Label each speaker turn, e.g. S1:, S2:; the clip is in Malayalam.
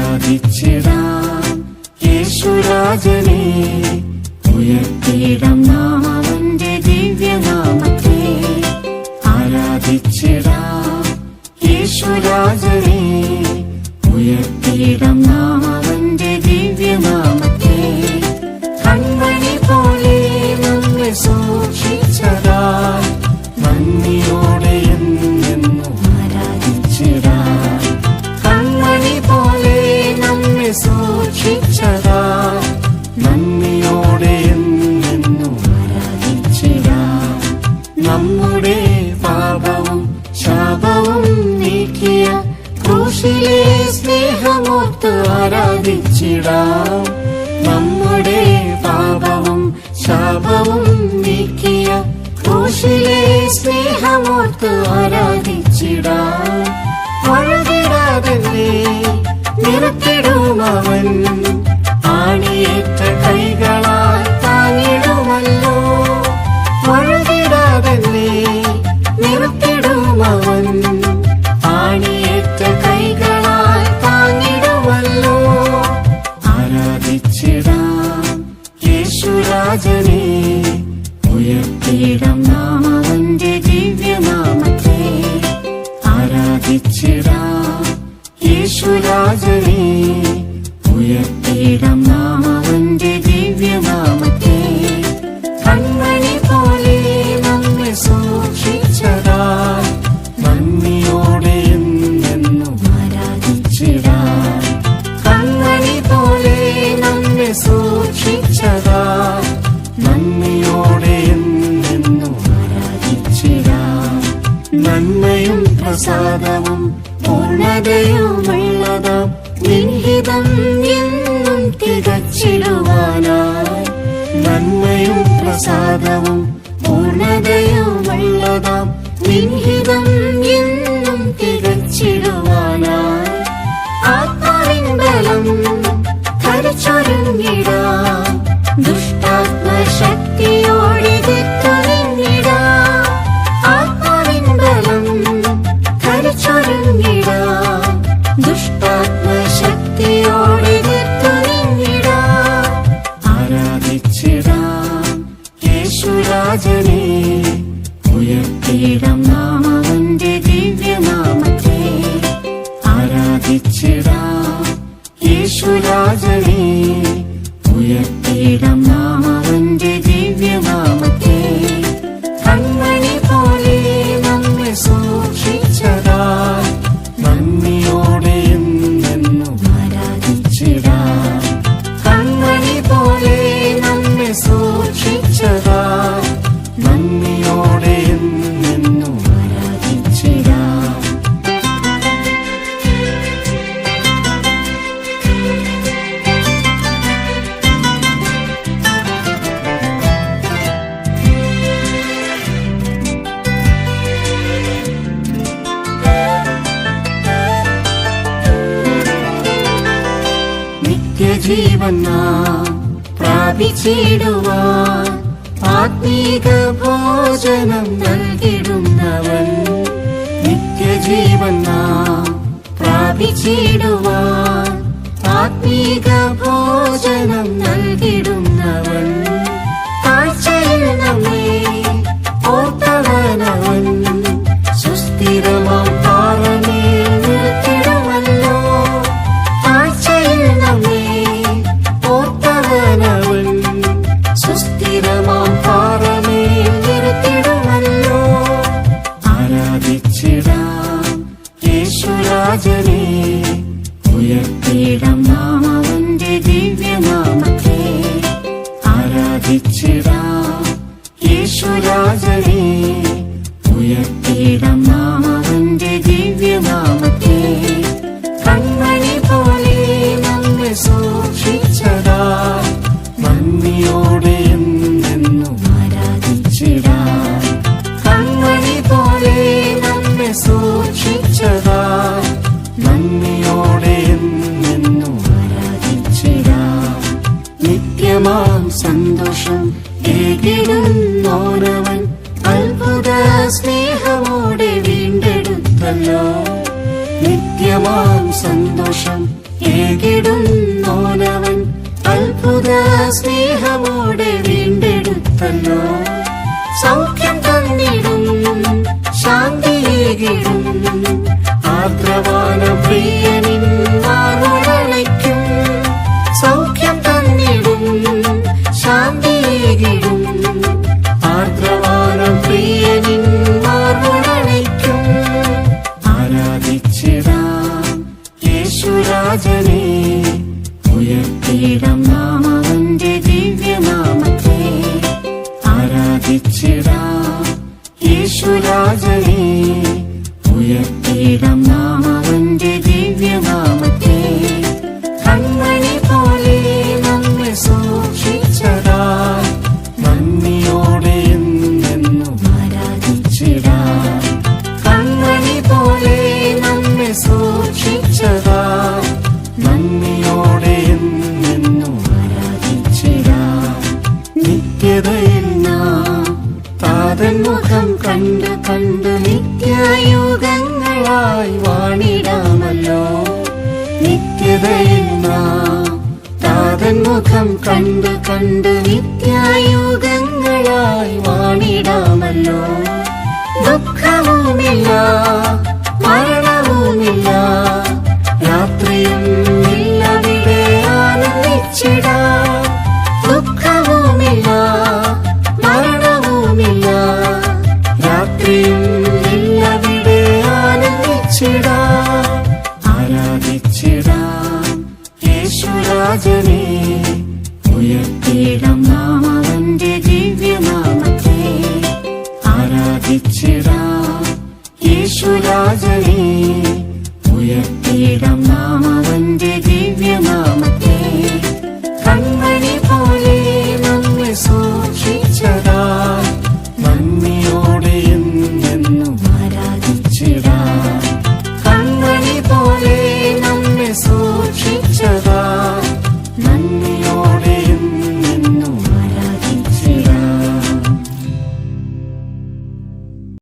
S1: ആരാധിച്ചിടാം യേശുരാജനെ, ഉയർത്തിയിടാം നാം അവന്റെ ദിവ്യനാമത്തെ. ആരാധിച്ചിടാം യേശുരാജനെ, ഉയർത്തിയിടാം നാം അവന്റെ ദിവ്യനാമത്തെ. കൺമണി പോലെ നമ്മെ സൂക്ഷിച്ചതായി നന്ദിയോടെ എന്നെന്നും ആരാധിച്ചിടാം. കൺമണി പോലെ നമ്മെ സൂക്ഷിച്ചതായി നന്ദിയോടെ എന്നെന്നും ആരാധിച്ചിടാം. നമ്മുടെ പാപവും ശാപവും നീക്കിയ ക്രൂശിലെ സ്നേഹമോർത്ത് ആരാധിച്ചിടാം. നമ്മുടെ പാപവും ശാപവും നീക്കിയ ക്രൂശിലെ സ്നേഹമോർത്ത് ആരാധിച്ചിടാം. വഴുതിടാതെ നിർത്തിടും അവൻ, ആണിയേറ്റ കൈകളാൽ താങ്ങിടുമല്ലോ. വഴുതിടാതെ നിർത്തിടും അവൻ, ആണിയേറ്റ കൈകളാൽ താങ്ങിടുമല്ലോ. ആരാധിച്ചിടാം യേശുരാജനെ, ഉയർത്തിയിടാം നാം അവന്റെ ദിവ്യനാമത്തെ. ആരാധിച്ചിടാം യേശുരാജനെ, ഉയർത്തിയിടാം നാം അവന്റെ ദിവ്യനാമത്തെ. കൺമണി പോലെ നമ്മെ സൂക്ഷിച്ചതായി നന്ദിയോടെ എന്നെന്നും ആരാധിച്ചിടാം. കൺമണി പോലെ നമ്മെ സൂക്ഷിച്ചതായി നന്ദിയോടെ എന്നെന്നും ആരാധിച്ചിടാം. നന്മയും പ്രസാദവും പൂർണ്ണതയുമുള്ളതാം നിൻഹിതം എന്നും തികച്ചിടുവാനായി. നന്മയും പ്രസാദവും പൂർണ്ണതയുമുള്ളതാം നിൻഹിതം എന്നും തികച്ചിടുവാനായി. ആത്മാവിൻ ബലം ധരിച്ചൊരുങ്ങിടാം, ദുഷ്ടാത്മശക്തിയോടെ എതിർത്തു നിന്നിടാം. ആത്മാവിൻ ബലം ധരിച്ചൊരുങ്ങിടാം, ദുഷ്ടാത്മശക്തിയോടെ എതിർത്തു നിന്നിടാം. ആരാധിച്ചിടാം യേശുരാജനെ, ഉയർത്തിയിടാം നാം അവന്റെ ദിവ്യനാമത്തെ. ആരാധിച്ചിടാം യേശുരാജനെ, ഉയർത്തിയിടാം നാം അവന്റെ ദിവ്യനാമത്തെ. കൺമണി പോലെ നമ്മെ സൂക്ഷിച്ചതായി നന്ദിയോടെ എന്നെന്നും ആരാധിച്ചിടാം. കൺമണി പോലെ നമ്മെ സൂക്ഷിച്ചതായി നന്ദിയോടെ എന്നെന്നും ആരാധിച്ചിടാം. നിത്യജീവൻ നാം പ്രാപിച്ചിടുവാൻ ആത്മീക ഭോജനം നൽകിടുന്നവൻ. നിത്യജീവൻ നാം പ്രാപിച്ചിടുവാൻ ആത്മീക ഭോജനം നൽകിടുന്നവൻ. കാഴ്ചയിൽ നമ്മെ ഓർത്തവനവൻ, സുസ്ഥിരമാം പാറമേൽ നിർത്തിടുമല്ലോ. കാഴ്ചയിൽ നമ്മെ ഓർത്തവനവൻ, സുസ്ഥിരമാം പാറമേൽ നിർത്തിടുമല്ലോ. ആരാധിച്ചിടാം യേശുരാജനെ, ഉയർത്തിയിടാം നാം അവന്റെ ദിവ്യനാമത്തെ. ആരാധിച്ചിടാം യേശുരാജനെ, ഉയർത്തിയിടാം നാം അവന്റെ ദിവ്യനാമത്തെ. കൺമണി പോലെ നമ്മെ സൂക്ഷിച്ചതായി നന്ദിയോടെ എന്നെന്നും ആരാധിച്ചിടാം. കൺമണി പോലെ നമ്മെ സൂക്ഷിച്ചതായി നന്ദിയോടെ എന്നെന്നും ആരാധിച്ചിടാം. നിത്യമാം സന്തോഷം ഏകിടുന്നോരവൻ, അത്ഭുത സ്നേഹമോടെ വീണ്ടെടുത്തല്ലോ. നിത്യമാം സന്തോഷം ഏകിടുന്നോനവൻ അത്ഭുത സ്നേഹമോടെ വീണ്ടെടുത്തല്ലോ. സൗഖ്യം തന്നിടും ശാന്തിയേകിടും ആർദ്രവാന പ്രിയനിൻ വാർവളയ്ക്കും. സൗഖ്യം തന്നിടും ശാന്തിയേകിടും ആർദ്രവാന പ്രിയനിൻ വാർവളയ്ക്കും. ആരാധിച്ചിടാം യേശുരാജനെ, ഉയർത്തിയിടാം നാം അവന്റെ ദിവ്യനാമത്തെ. ആരാധിച്ചിടാം യേശുരാജനെ, ഉയർത്തിയിടാം നാം അവന്റെ ദിവ്യനാമത്തെ. കൺമണി പോലെ നമ്മെ സൂക്ഷിച്ചതായി നന്ദിയോടെ എന്നെന്നും ആരാധിച്ചിടാം. കൺമണി പോലെ നമ്മെ സൂക്ഷിച്ചതായി നന്ദിയോടെ എന്നെന്നും ആരാധിച്ചിടാം. നിത്യതയിൽ നാം താതൻ മുഖം കണ്ട് കണ്ട് നിത്യയുഗങ്ങളായി വാണിടാമല്ലോ. നിത്യതയിൽ നാം താതൻ മുഖം കണ്ട് കണ്ട് നിത്യയുഗങ്ങളായി വാണിടാമല്ലോ. ദുഃഖവുമില്ല, മരണവുമില്ല, രാത്രിയും